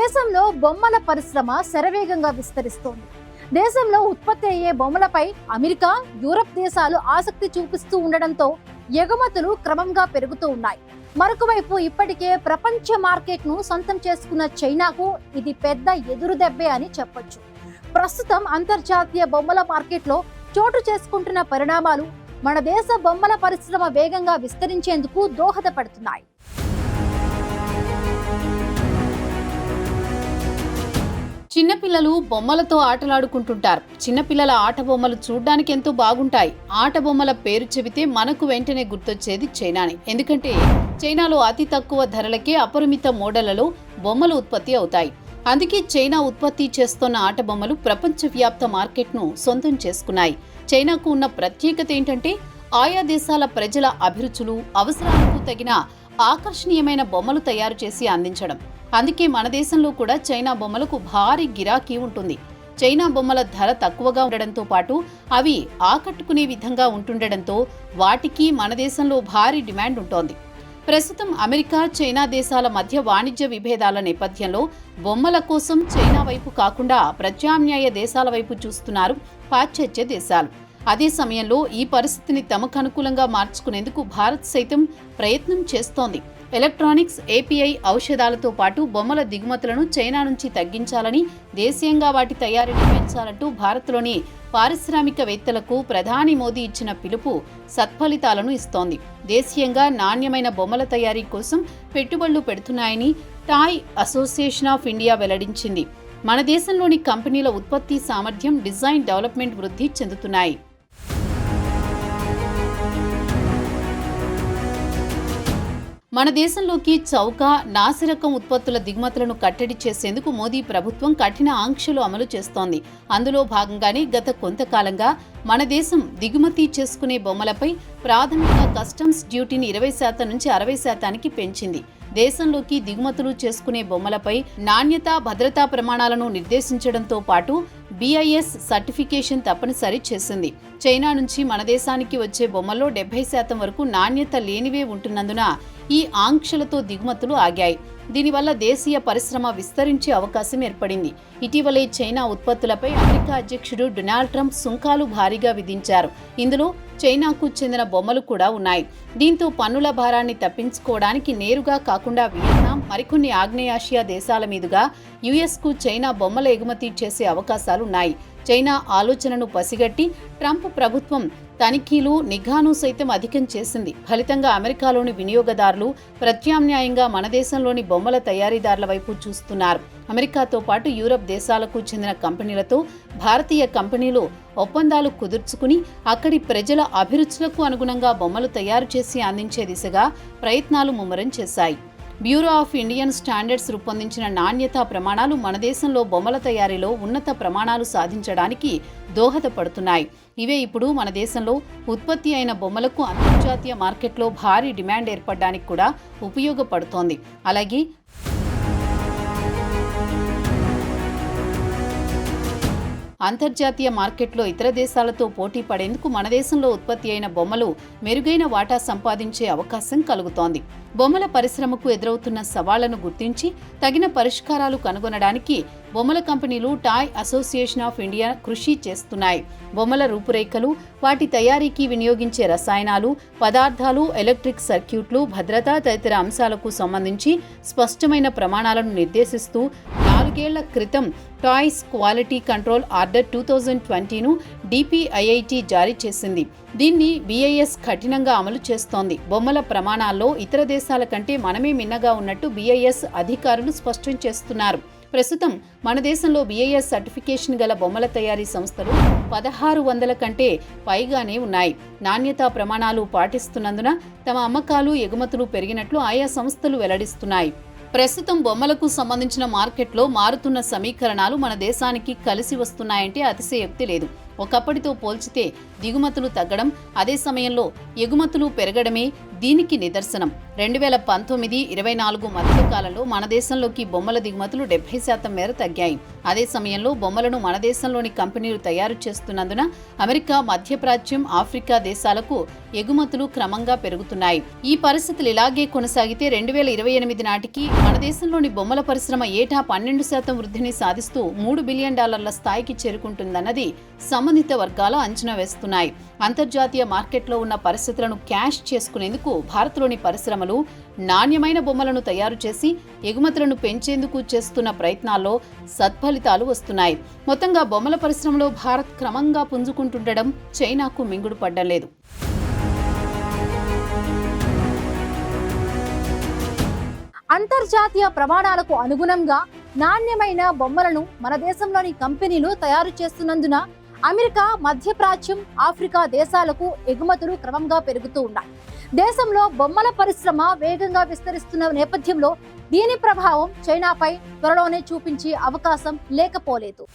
దేశంలో బొమ్మల పరిశ్రమ శరవేగంగా విస్తరిస్తోంది. దేశంలో ఉత్పత్తి అయ్యే బొమ్మలపై అమెరికా, యూరప్ దేశాలు ఆసక్తి చూపిస్తూ ఉండడంతో ఎగుమతులు క్రమంగా పెరుగుతూ ఉన్నాయి. మరొక వైపు ఇప్పటికే ప్రపంచ మార్కెట్ను సొంతం చేసుకున్న చైనాకు ఇది పెద్ద ఎదురుదెబ్బే అని చెప్పొచ్చు. ప్రస్తుతం అంతర్జాతీయ బొమ్మల మార్కెట్లో చోటు చేసుకుంటున్న పరిణామాలు మన దేశ బొమ్మల పరిశ్రమ వేగంగా విస్తరించేందుకు దోహదపడుతున్నాయి. చిన్నపిల్లలు బొమ్మలతో ఆటలాడుకుంటుంటారు. చిన్నపిల్లల ఆట బొమ్మలు చూడ్డానికి ఎంతో బాగుంటాయి. ఆట బొమ్మల పేరు చెబితే మనకు వెంటనే గుర్తొచ్చేది చైనానే. ఎందుకంటే చైనాలో అతి తక్కువ ధరలకే అపరిమిత మోడళ్లలో బొమ్మలు ఉత్పత్తి అవుతాయి. అందుకే చైనా ఉత్పత్తి చేస్తున్న ఆట బొమ్మలు ప్రపంచవ్యాప్త మార్కెట్ను సొంతం చేసుకున్నాయి. చైనాకు ఉన్న ప్రత్యేకత ఏంటంటే ఆయా దేశాల ప్రజల అభిరుచులు, అవసరాలకు తగిన ఆకర్షణీయమైన బొమ్మలు తయారు చేసి అందించడం. అందుకే మన దేశంలో కూడా చైనా బొమ్మలకు భారీ గిరాకీ ఉంటుంది. చైనా బొమ్మల ధర తక్కువగా ఉండడంతో పాటు అవి ఆకట్టుకునే విధంగా ఉంటుండడంతో వాటికి మన దేశంలో భారీ డిమాండ్ ఉంటోంది. ప్రస్తుతం అమెరికా, చైనా దేశాల మధ్య వాణిజ్య విభేదాల నేపథ్యంలో బొమ్మల కోసం చైనా వైపు కాకుండా ప్రత్యామ్నాయ దేశాల వైపు చూస్తున్నారు పాశ్చాత్య దేశాలు. అదే సమయంలో ఈ పరిస్థితిని తమకు అనుకూలంగా మార్చుకునేందుకు భారత్ సైతం ప్రయత్నం చేస్తోంది. ఎలక్ట్రానిక్స్, ఏపీఐ, ఔషధాలతో పాటు బొమ్మల దిగుమతులను చైనా నుంచి తగ్గించాలని, దేశీయంగా వాటి తయారీని పెంచాలంటూ భారత్లోని పారిశ్రామికవేత్తలకు ప్రధాని మోదీ ఇచ్చిన పిలుపు సత్ఫలితాలను ఇస్తోంది. దేశీయంగా నాణ్యమైన బొమ్మల తయారీ కోసం పెట్టుబడులు పెడుతున్నాయని టాయ్ అసోసియేషన్ ఆఫ్ ఇండియా వెల్లడించింది. మన దేశంలోని కంపెనీల ఉత్పత్తి సామర్థ్యం, డిజైన్ డెవలప్మెంట్ వృద్ధి చెందుతున్నాయి. మన దేశంలోకి చౌక, నాసిరకం ఉత్పత్తుల దిగుమతులను కట్టడి చేసేందుకు మోదీ ప్రభుత్వం కఠిన ఆంక్షలు అమలు చేస్తోంది. అందులో భాగంగానే గత కొంతకాలంగా మన దేశం దిగుమతి చేసుకునే బొమ్మలపై ప్రాథమిక కస్టమ్స్ డ్యూటీని 20% నుంచి 60% పెంచింది. దేశంలోకి దిగుమతులు చేసుకునే బొమ్మలపై నాణ్యత, భద్రతా ప్రమాణాలను నిర్దేశించడంతో పాటు BIS సర్టిఫికేషన్ తప్పనిసరి చేసింది. చైనా నుంచి మన దేశానికి వచ్చే బొమ్మల్లో 70% వరకు నాణ్యత లేనివే ఉంటున్నందున ఈ ఆంక్షలతో దిగుమతులు ఆగాయి. దీనివల్ల దేశీయ పరిశ్రమ విస్తరించే అవకాశం ఏర్పడింది. ఇటీవలే చైనా ఉత్పత్తులపై అమెరికా అధ్యక్షుడు డొనాల్డ్ ట్రంప్ సుంకాలు భారీగా విధించారు. ఇందులో చైనాకు చెందిన బొమ్మలు కూడా ఉన్నాయి. దీంతో పన్నుల భారాన్ని తప్పించుకోవడానికి నేరుగా కాకుండా వియత్నాం, మరికొన్ని ఆగ్నేయాసియా దేశాల మీదుగా యుఎస్కు చైనా బొమ్మల ఎగుమతి చేసే అవకాశాలున్నాయి. చైనా ఆలోచనను పసిగట్టి ట్రంప్ ప్రభుత్వం తనిఖీలు, నిఘాను సైతం అధికం చేసింది. ఫలితంగా అమెరికాలోని వినియోగదారులు ప్రత్యామ్నాయంగా మన దేశంలోని బొమ్మల తయారీదారుల వైపు చూస్తున్నారు. అమెరికాతో పాటు యూరప్ దేశాలకు చెందిన కంపెనీలతో భారతీయ కంపెనీలు ఒప్పందాలు కుదుర్చుకుని అక్కడి ప్రజల అభిరుచులకు అనుగుణంగా బొమ్మలు తయారు చేసి అందించే దిశగా ప్రయత్నాలు ముమ్మరం చేశాయి. బ్యూరో ఆఫ్ ఇండియన్ స్టాండర్డ్స్ రూపొందించిన నాణ్యతా ప్రమాణాలు మన దేశంలో బొమ్మల తయారీలో ఉన్నత ప్రమాణాలు సాధించడానికి దోహదపడుతున్నాయి. ఇవే ఇప్పుడు మన దేశంలో ఉత్పత్తి అయిన బొమ్మలకు అంతర్జాతీయ మార్కెట్లో భారీ డిమాండ్ ఏర్పడడానికి కూడా ఉపయోగపడుతోంది. అలాగే అంతర్జాతీయ మార్కెట్లో ఇతర దేశాలతో పోటీ పడేందుకు మన దేశంలో ఉత్పత్తి అయిన బొమ్మలు మెరుగైన వాటా సంపాదించే అవకాశం కలుగుతోంది. బొమ్మల పరిశ్రమకు ఎదురవుతున్న సవాళ్లను గుర్తించి తగిన పరిష్కారాలు కనుగొనడానికి బొమ్మల కంపెనీలు టాయ్ అసోసియేషన్ ఆఫ్ ఇండియా కృషి చేస్తున్నాయి. బొమ్మల రూపురేఖలు, వాటి తయారీకి వినియోగించే రసాయనాలు, పదార్థాలు, ఎలక్ట్రిక్ సర్క్యూట్లు, భద్రత తదితర అంశాలకు సంబంధించి స్పష్టమైన ప్రమాణాలను నిర్దేశిస్తూ 4 ఏళ్ల క్రితం టాయ్స్ క్వాలిటీ కంట్రోల్ ఆర్డర్ 2020ను DPIIT జారీ చేసింది. దీన్ని BIS కఠినంగా అమలు చేస్తోంది. బొమ్మల ప్రమాణాల్లో ఇతర దేశాల కంటే మనమే మిన్నగా ఉన్నట్టు BIS అధికారులు స్పష్టం చేస్తున్నారు. ప్రస్తుతం మన దేశంలో BIS సర్టిఫికేషన్ గల బొమ్మల తయారీ సంస్థలు 1600 కంటే పైగానే ఉన్నాయి. నాణ్యతా ప్రమాణాలు పాటిస్తున్నందున తమ అమ్మకాలు, ఎగుమతులు పెరిగినట్లు ఆయా సంస్థలు వెల్లడిస్తున్నాయి. ప్రస్తుతం బొమ్మలకు సంబంధించిన మార్కెట్లో మారుతున్న సమీకరణాలు మన దేశానికి కలిసి వస్తున్నాయంటే అతిశయోక్తి లేదు. ఒకప్పటితో పోల్చితే దిగుమతులు తగ్గడం, అదే సమయంలో ఎగుమతులు పెరగడమే దీనికి నిదర్శనం. 2019-24 మధ్యకాలంలో మన దేశంలోకి బొమ్మల దిగుమతులు 70% మేర తగ్గాయి. అదే సమయంలో బొమ్మలను మన దేశంలోని కంపెనీలు తయారు చేస్తున్నందున అమెరికా, మధ్యప్రాచ్యం, ఆఫ్రికా దేశాలకు ఎగుమతులు క్రమంగా పెరుగుతున్నాయి. ఈ పరిస్థితులు ఇలాగే కొనసాగితే 2028 నాటికి మన దేశంలోని బొమ్మల పరిశ్రమ ఏటా 12% వృద్ధిని సాధిస్తూ $3 బిలియన్ స్థాయికి చేరుకుంటుందన్నది సంబంధిత వర్గాలు అంచనా వేస్తున్నాయి. అంతర్జాతీయ మార్కెట్లో ఉన్న పరిస్థితులను క్యాష్ చేసుకునేందుకు భారత్లోని పరిశ్రమలు నాణ్యమైన బొమ్మలను తయారు చేసి ఎగుమతులను పెంచేందుకు చేస్తున్న ప్రయత్నాల్లో సత్ఫలితాలు వస్తున్నాయి. మొత్తంగా బొమ్మల పరిశ్రమలో భారత్ క్రమంగా పుంజుకుంటుండడం చైనాకు మింగుడు పడ్డం లేదు. అంతర్జాతీయ ప్రమాణాలకు అనుగుణంగా నాణ్యమైన బొమ్మలను మన దేశంలోని కంపెనీలు తయారు చేస్తున్నందున అమెరికా, మధ్యప్రాచ్యం, ఆఫ్రికా దేశాలకు ఎగుమతులు క్రమంగా పెరుగుతూ ఉన్నాయి. దేశంలో బొమ్మల పరిశ్రమ వేగంగా విస్తరిస్తున్న నేపథ్యంలో దీని ప్రభావం చైనాపై త్వరలోనే చూపించే అవకాశం లేకపోలేదు.